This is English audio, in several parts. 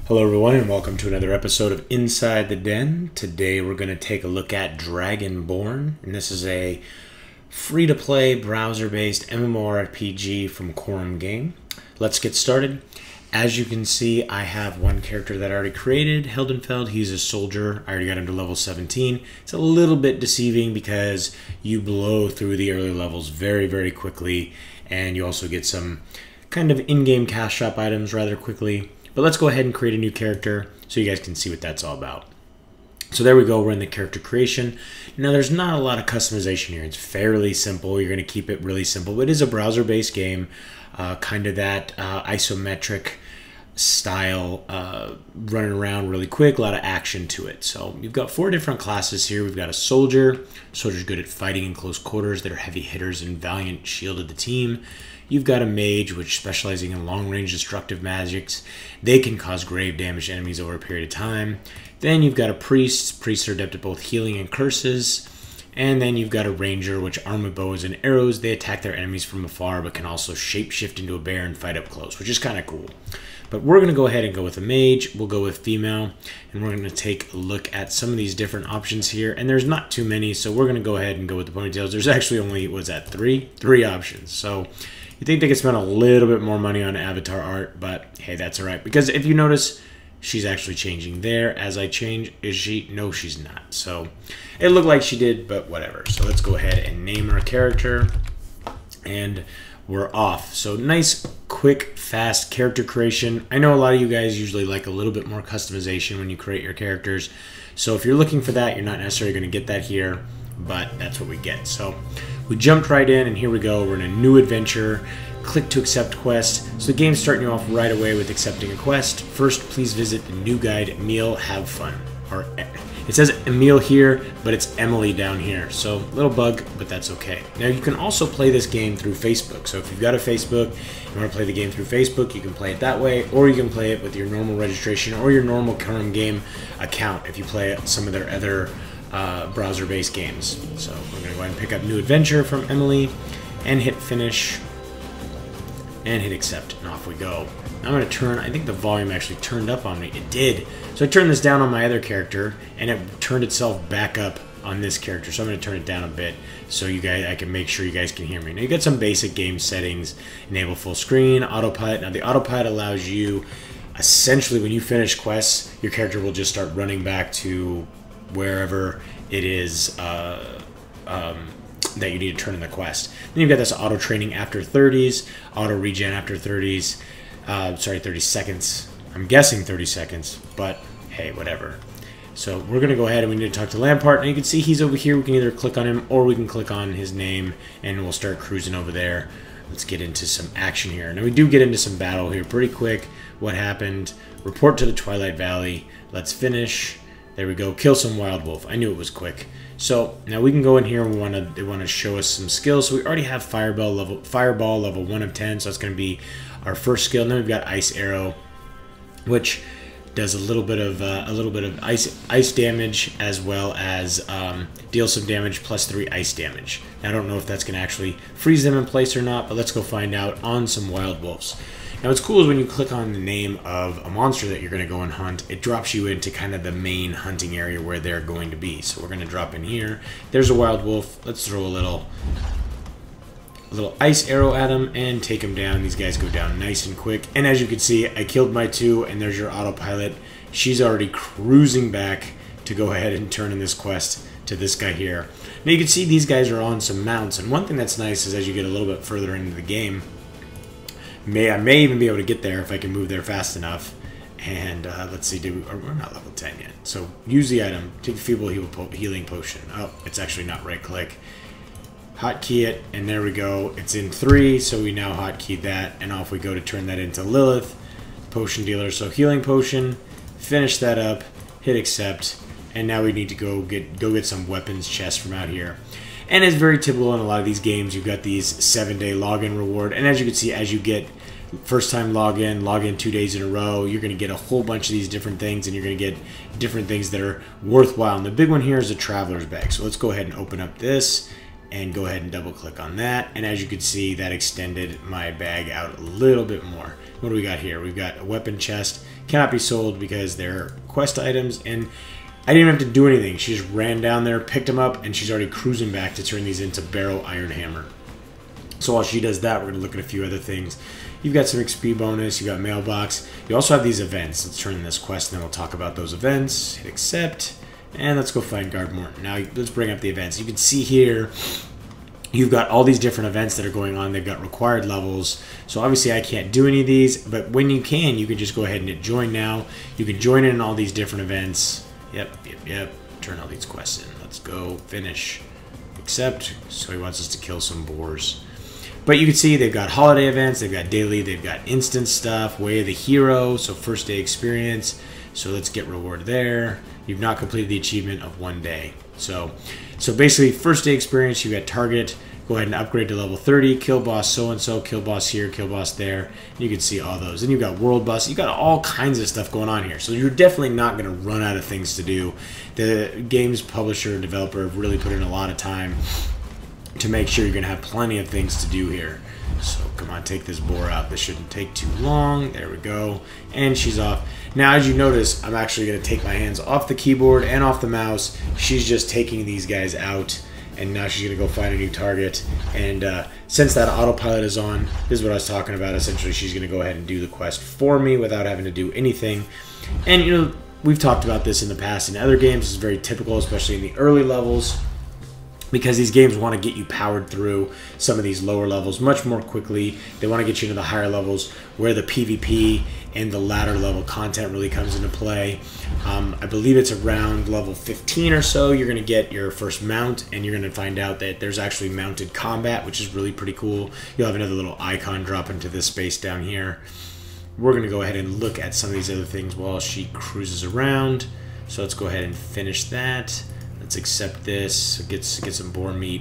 Hello everyone and welcome to another episode of Inside the Den. Today we're going to take a look at Dragonborn, and this is a free-to-play browser-based MMORPG from Quorum Game. Let's get started. As you can see, I have one character that I already created, Heldenfeld. He's a soldier. I already got him to level 17. It's a little bit deceiving because you blow through the early levels very quickly, and you also get some kind of in-game cash shop items rather quickly. But let's go ahead and create a new character so you guys can see what that's all about. So there we go, we're in the character creation. Now there's not a lot of customization here. It's fairly simple. You're going to keep it really simple. But it is a browser-based game, kind of that isometric style, running around really quick, a lot of action to it. So you've got 4 different classes here. We've got a soldier. Soldier's good at fighting in close quarters. They're heavy hitters and valiant shield of the team. You've got a mage, which specializing in long-range destructive magics. They can cause grave damage to enemies over a period of time. Then you've got a priest. Priests are adept at both healing and curses. And then you've got a ranger, which armed with bows and arrows. They attack their enemies from afar, but can also shapeshift into a bear and fight up close, which is kind of cool. But we're going to go ahead and go with a mage. We'll go with female, and we're going to take a look at some of these different options here. And there's not too many, so we're going to go ahead and go with the ponytails. There's actually only, what's that, three options. So you think they could spend a little bit more money on avatar art, but hey, that's all right. Because if you notice, she's actually changing there as I change. Is she? No, she's not. So it looked like she did, but whatever. So let's go ahead and name our character, and we're off. So nice, quick, fast character creation. I know a lot of you guys usually like a little bit more customization when you create your characters. So if you're looking for that, you're not necessarily going to get that here, but that's what we get. So we jumped right in, and here we go. We're in a new adventure. Click to accept quest. So the game's starting you off right away with accepting a quest. First, please visit the new guide, Emil, have fun. Or it says Emil here, but it's Emily down here. So a little bug, but that's okay. Now you can also play this game through Facebook. So if you've got a Facebook, you want to play the game through Facebook, you can play it that way, or you can play it with your normal registration or your normal Quorum Game account if you play some of their other browser-based games. So we're going to go ahead and pick up new adventure from Emily and hit finish and hit accept, and off we go. I'm going to turn, I think the volume actually turned up on me. It did. So I turned this down on my other character, and it turned itself back up on this character. So I'm going to turn it down a bit so you guys, I can make sure you guys can hear me. Now you got some basic game settings. Enable full screen, autopilot. Now the autopilot allows you, essentially when you finish quests, your character will just start running back to wherever it is that you need to turn in the quest. Then you've got this auto training after 30s, auto regen after 30s, 30 seconds. I'm guessing 30 seconds, but hey, whatever. So we're going to go ahead and we need to talk to Lampart. And you can see he's over here. We can either click on him or we can click on his name and we'll start cruising over there. Let's get into some action here. Now we do get into some battle here pretty quick. What happened? Report to the Twilight Valley. Let's finish. There we go. Kill some wild wolf. I knew it was quick. So now we can go in here and they want to show us some skills. So we already have Fireball level 1 of 10. So that's going to be our first skill. And then we've got Ice Arrow, which does a little bit of ice damage, as well as deals some damage plus 3 ice damage. Now, I don't know if that's going to actually freeze them in place or not, but let's go find out on some wild wolves. Now what's cool is when you click on the name of a monster that you're going to go and hunt, it drops you into kind of the main hunting area where they're going to be. So we're going to drop in here. There's a wild wolf. Let's throw a little ice arrow at him and take him down. These guys go down nice and quick. And as you can see, I killed my 2, and there's your autopilot. She's already cruising back to go ahead and turn in this quest to this guy here. Now you can see these guys are on some mounts, and one thing that's nice is as you get a little bit further into the game, I may even be able to get there if I can move there fast enough. And let's see, we're not level 10 yet. So use the item, take a feeble healing potion. Oh, it's actually not right click. Hotkey it, and there we go. It's in 3, so we now hotkey that, and off we go to turn that into Lilith, potion dealer. So healing potion, finish that up, hit accept, and now we need to go get some weapons chest from out here. And it's very typical in a lot of these games. You've got these 7-day login reward, and as you can see, as you get first time log in 2 days in a row, you're going to get a whole bunch of these different things, and you're going to get different things that are worthwhile. And the big one here is a traveler's bag. So let's go ahead and open up this and go ahead and double click on that. And as you can see, that extended my bag out a little bit more. What do we got here? We've got a weapon chest, cannot be sold because they're quest items, and I didn't have to do anything. She just ran down there, picked them up, and she's already cruising back to turn these into Barrow Iron Hammer. So while she does that, we're going to look at a few other things. You've got some XP bonus, you've got mailbox. You also have these events. Let's turn in this quest, and then we'll talk about those events. Hit accept, and let's go find Guard Morton. Now, let's bring up the events. You can see here, you've got all these different events that are going on. They've got required levels. So obviously I can't do any of these, but when you can just go ahead and hit join now. You can join in all these different events. Yep. Turn all these quests in. Let's go finish. Accept. So he wants us to kill some boars. But you can see they've got holiday events, they've got daily, they've got instant stuff, way of the hero, so first day experience. So let's get reward there. You've not completed the achievement of 1 day. So basically, first day experience, you got target. Go ahead and upgrade to level 30. Kill boss so-and-so, kill boss here, kill boss there. And you can see all those. And you've got world boss. You've got all kinds of stuff going on here. So you're definitely not going to run out of things to do. The game's publisher and developer have really put in a lot of time to make sure you're going to have plenty of things to do here. So come on, take this boar out. This shouldn't take too long. There we go. And she's off. Now, as you notice, I'm actually going to take my hands off the keyboard and off the mouse. She's just taking these guys out. And now she's going to go find a new target. And since that autopilot is on, this is what I was talking about. Essentially, she's going to go ahead and do the quest for me without having to do anything. And, you know, we've talked about this in the past in other games. It's very typical, especially in the early levels, because these games want to get you powered through some of these lower levels much more quickly. They want to get you into the higher levels where the PvP and the ladder level content really comes into play. I believe it's around level 15 or so you're going to get your first mount, and you're going to find out that there's actually mounted combat, which is really pretty cool. You'll have another little icon drop into this space down here. We're going to go ahead and look at some of these other things while she cruises around. So let's go ahead and finish that. Let's accept this, get some boar meat,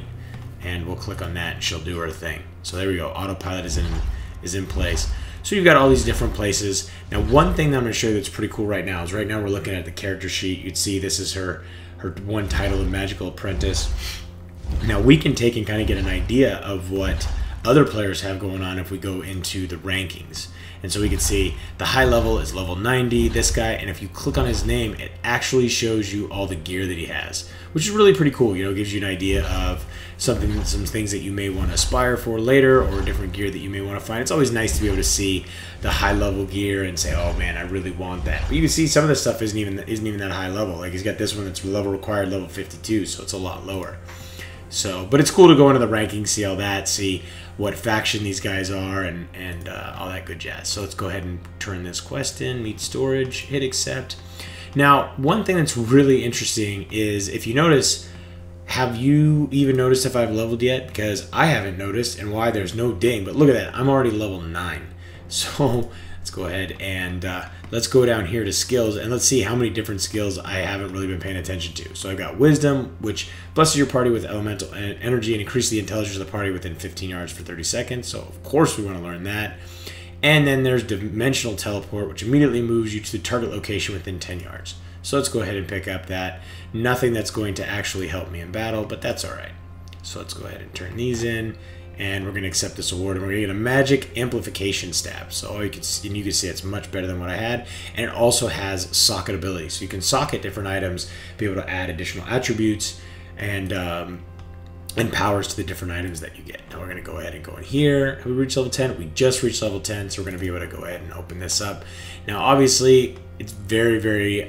and we'll click on that and she'll do her thing. So there we go, autopilot is in place. So you've got all these different places. Now, one thing that I'm going to show you that's pretty cool right now is right now we're looking at the character sheet. You'd see this is her one title of Magical Apprentice. Now we can take and kind of get an idea of what other players have going on if we go into the rankings. And so we can see the high level is level 90, this guy, and if you click on his name, it actually shows you all the gear that he has, which is really pretty cool. You know, it gives you an idea of some things that you may want to aspire for later, or different gear that you may want to find. It's always nice to be able to see the high level gear and say, oh man, I really want that. But you can see some of this stuff isn't even that high level. Like he's got this one that's level required, level 52, so it's a lot lower. So, but it's cool to go into the rankings, see all that, see what faction these guys are, and all that good jazz. So let's go ahead and turn this quest in, meet storage, hit accept. Now, one thing that's really interesting is, if you notice, have you even noticed if I've leveled yet? Because I haven't noticed, and why there's no ding, but look at that, I'm already level 9. So let's go ahead and let's go down here to skills, and let's see how many different skills I haven't really been paying attention to. So I've got wisdom, which blesses your party with elemental energy and increases the intelligence of the party within 15 yards for 30 seconds. So of course we want to learn that. And then there's dimensional teleport, which immediately moves you to the target location within 10 yards. So let's go ahead and pick up that. Nothing that's going to actually help me in battle, but that's all right. So let's go ahead and turn these in. And we're going to accept this award, and we're going to get a magic amplification staff. So you can see it's much better than what I had, and it also has socket ability. So you can socket different items, be able to add additional attributes and powers to the different items that you get. Now we're going to go ahead and go in here. Have we reached level 10? We just reached level 10, so we're going to be able to go ahead and open this up. Now, obviously, it's very, very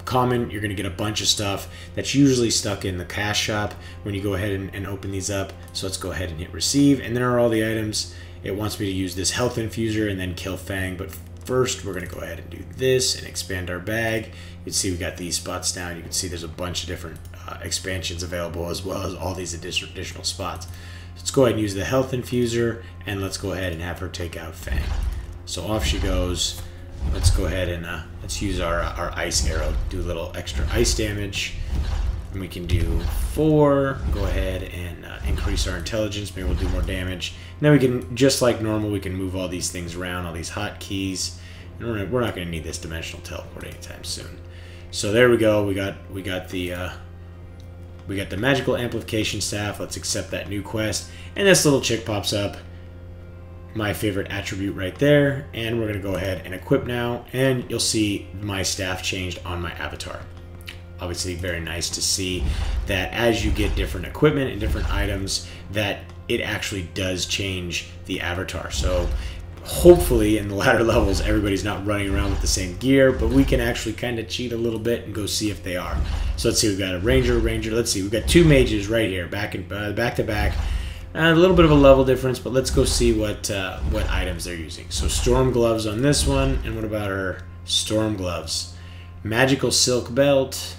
common. You're going to get a bunch of stuff that's usually stuck in the cash shop when you go ahead and open these up. So let's go ahead and hit receive, and there are all the items. It wants me to use this health infuser and then kill Fang, but first we're going to go ahead and do this and expand our bag. You can see we got these spots down. You can see there's a bunch of different expansions available, as well as all these additional spots. Let's go ahead and use the health infuser, and let's go ahead and have her take out Fang. So off she goes. Let's go ahead and let's use our ice arrow, do a little extra ice damage. And we can do 4, go ahead and increase our intelligence, maybe we'll do more damage. And then we can, just like normal, we can move all these things around, all these hotkeys. And we're not going to need this dimensional teleport anytime soon. So there we go, we got the magical amplification staff. Let's accept that new quest. And this little chick pops up. my favorite attribute right there, and we're going to go ahead and equip now, and you'll see my staff changed on my avatar. Obviously very nice to see that as you get different equipment and different items that it actually does change the avatar. So hopefully in the latter levels everybody's not running around with the same gear, but we can actually kind of cheat a little bit and go see if they are. So let's see, we've got a ranger, let's see, we've got 2 mages right here, back to back. A little bit of a level difference, but let's go see what items they're using. So storm gloves on this one, and what about our storm gloves? Magical silk belt.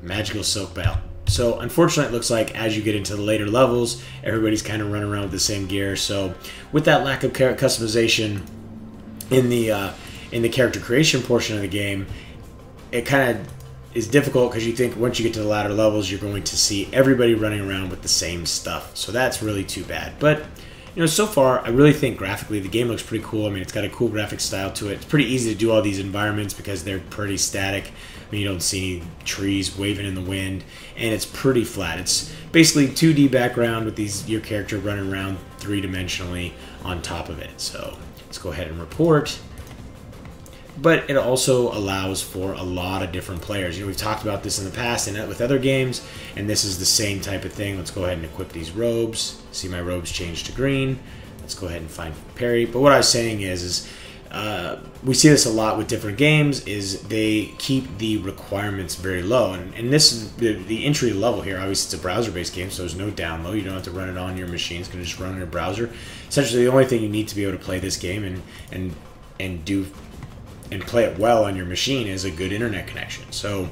Magical silk belt. So unfortunately, it looks like as you get into the later levels, everybody's kind of running around with the same gear. So with that lack of customization in the character creation portion of the game, it kind of is difficult because you think once you get to the latter levels, you're going to see everybody running around with the same stuff. So that's really too bad. But you know, so far, I really think graphically the game looks pretty cool. I mean, it's got a cool graphic style to it. It's pretty easy to do all these environments because they're pretty static. I mean, you don't see any trees waving in the wind, and it's pretty flat. It's basically 2D background with your character running around 3-dimensionally on top of it. So let's go ahead and report. But it also allows for a lot of different players. You know, we've talked about this in the past and with other games, and this is the same type of thing. Let's go ahead and equip these robes. See my robes change to green. Let's go ahead and find parry. But what I was saying is we see this a lot with different games, is they keep the requirements very low. And this is the entry level here. Obviously, it's a browser-based game, so there's no download. You don't have to run it on your machine. It's going to just run on your browser. Essentially, the only thing you need to be able to play this game and play it well on your machine is a good internet connection. So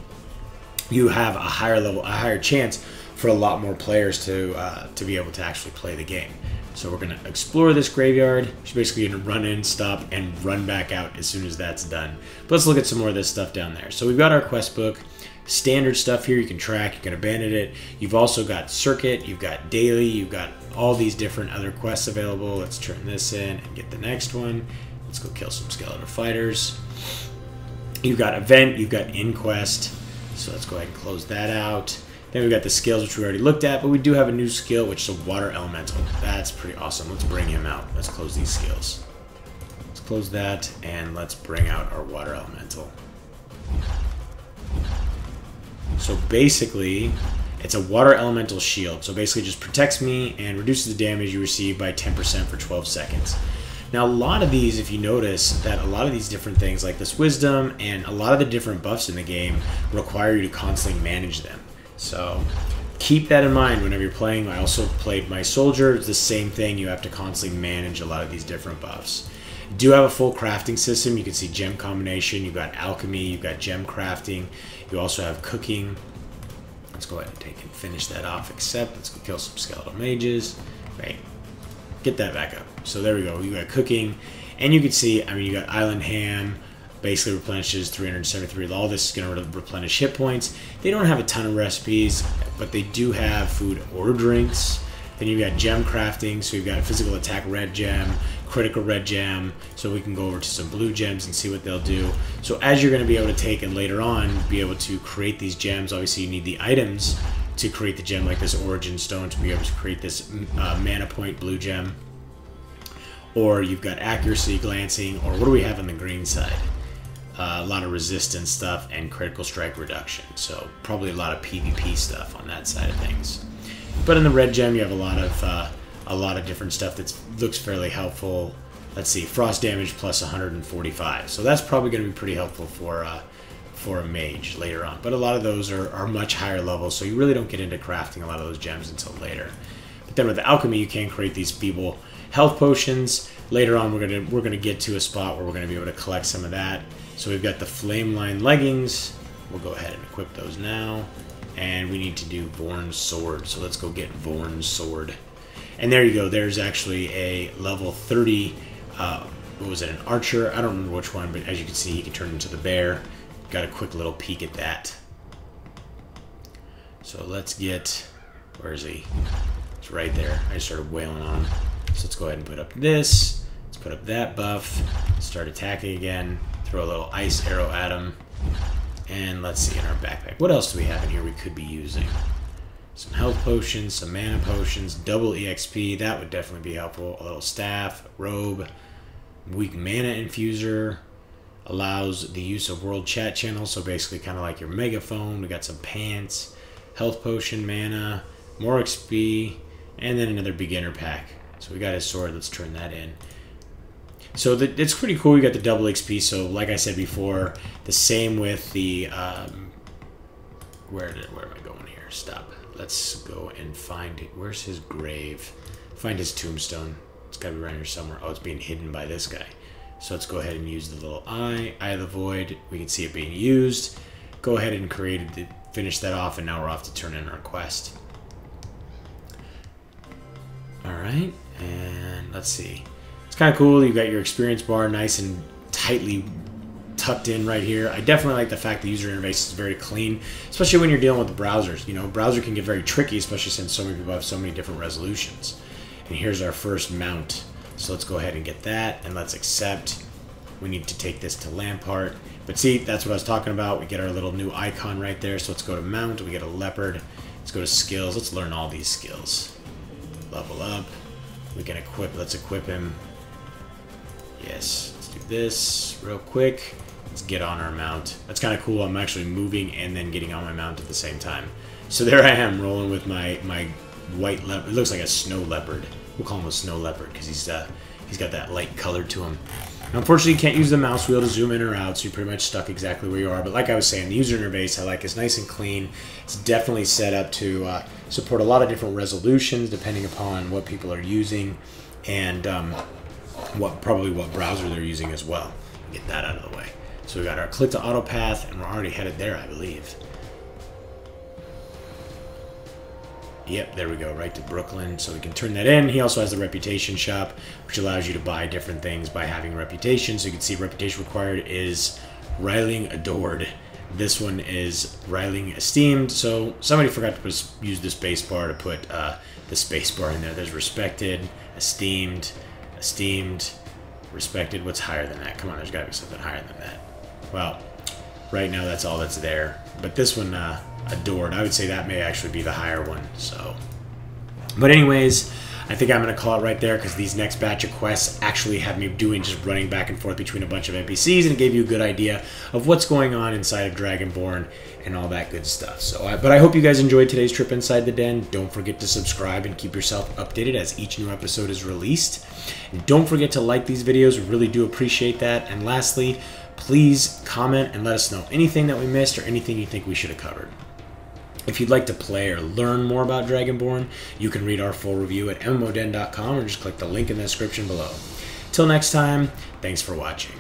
you have a higher chance for a lot more players to be able to actually play the game. So we're going to explore this graveyard. She's basically going to run in, stop, and run back out as soon as that's done. But let's look at some more of this stuff down there. So we've got our quest book. Standard stuff here you can track, you can abandon it. You've also got circuit, you've got daily, you've got all these different other quests available. Let's turn this in and get the next one. Let's go kill some skeleton fighters. You've got event, you've got in-quest. So let's go ahead and close that out. Then we've got the skills, which we already looked at, but we do have a new skill, which is a water elemental. That's pretty awesome. Let's bring him out. Let's close these skills. Let's close that, and let's bring out our water elemental. So basically, it's a water elemental shield. So basically, it just protects me and reduces the damage you receive by 10% for 12 seconds. Now, a lot of these, if you notice, that a lot of these different things, like this wisdom and a lot of the different buffs in the game, require you to constantly manage them. So keep that in mind whenever you're playing. I also played my soldier. It's the same thing. You have to constantly manage a lot of these different buffs. You do have a full crafting system. You can see gem combination. You've got alchemy. You've got gem crafting. You also have cooking. Let's go ahead and finish that off. Except let's go kill some skeletal mages. Right. Get that back up. So there we go. You got cooking. And you can see, I mean, you got island ham. Basically replenishes 373. All this is going to replenish hit points. They don't have a ton of recipes, but they do have food or drinks. Then you've got gem crafting, so you've got physical attack red gem, critical red gem, so we can go over to some blue gems and see what they'll do. So as you're going to be able to take and later on be able to create these gems, obviously you need the items to create the gem, like this origin stone to be able to create this mana point blue gem. Or you've got accuracy, glancing, or what do we have on the green side? A lot of resistance stuff and critical strike reduction. So probably a lot of PvP stuff on that side of things. But in the red gem, you have a lot of different stuff that looks fairly helpful. Let's see, frost damage plus 145. So that's probably going to be pretty helpful for a mage later on. But a lot of those are much higher levels, so you really don't get into crafting a lot of those gems until later. But then with the alchemy, you can create these feeble health potions. Later on, we're gonna get to a spot where we're gonna be able to collect some of that. So we've got the flame line leggings. We'll go ahead and equip those now. And we need to do Vorn's sword. So let's go get Vorn's sword. And there you go. There's actually a level 30, what was it, an archer? I don't remember which one, but as you can see, he can turn into the bear. Got a quick little peek at that. So let's get, where is he? It's right there. I just started wailing on him. So let's go ahead and put up this. Let's put up that buff. Start attacking again. Throw a little ice arrow at him. And let's see in our backpack. What else do we have in here we could be using? some health potions, some mana potions, double EXP. That would definitely be helpful. A little staff, robe, weak mana infuser. Allows the use of world chat channels, so basically kind of like your megaphone. We got some pants, health potion, mana, more XP, and then another beginner pack. So we got his sword. Let's turn that in. So it's pretty cool. We got the double XP. So like I said before, the same with the where am I going here? Stop. Let's go and find it. Where's his grave? Find his tombstone. It's got to be around here somewhere. Oh, it's being hidden by this guy. So let's go ahead and use the little eye of the void. We can see it being used. Go ahead and finish that off, and now we're off to turn in our quest. Alright, and let's see. It's kind of cool. You've got your experience bar nice and tightly tucked in right here. I definitely like the fact the user interface is very clean, especially when you're dealing with the browsers. You know, browser can get very tricky, especially since so many people have so many different resolutions. And here's our first mount. So let's go ahead and get that, and let's accept. We need to take this to Lampart. But see, that's what I was talking about. We get our little new icon right there. So let's go to mount. We get a leopard. Let's go to skills. Let's learn all these skills. Level up. We can equip. Let's equip him. Yes. Let's do this real quick. Let's get on our mount. That's kind of cool. I'm actually moving and then getting on my mount at the same time. So there I am rolling with my white leopard. It looks like a snow leopard. We'll call him a snow leopard because he's got that light color to him. Now, unfortunately, you can't use the mouse wheel to zoom in or out, so you're pretty much stuck exactly where you are. But like I was saying, the user interface I like is nice and clean. It's definitely set up to support a lot of different resolutions depending upon what people are using and probably what browser they're using as well. Get that out of the way. So we got our click to auto path, and we're already headed there, I believe. Yep, there we go, right to Brooklyn. So we can turn that in. He also has the reputation shop, which allows you to buy different things by having reputation. So you can see reputation required is riling adored. This one is riling esteemed. So somebody forgot to use the space bar to put the space bar in there. There's respected, esteemed, respected. What's higher than that? Come on, there's got to be something higher than that. Well, right now that's all that's there. But this one, adored, I would say that may actually be the higher one. So, but anyways, I think I'm going to call it right there because these next batch of quests actually have me just running back and forth between a bunch of NPCs, and it gave you a good idea of what's going on inside of Dragonborn and all that good stuff. So, but I hope you guys enjoyed today's trip inside the den. Don't forget to subscribe and keep yourself updated as each new episode is released. And don't forget to like these videos. We really do appreciate that. And lastly, please comment and let us know anything that we missed or anything you think we should have covered. If you'd like to play or learn more about Dragonborn, you can read our full review at MMODen.com or just click the link in the description below. Till next time, thanks for watching.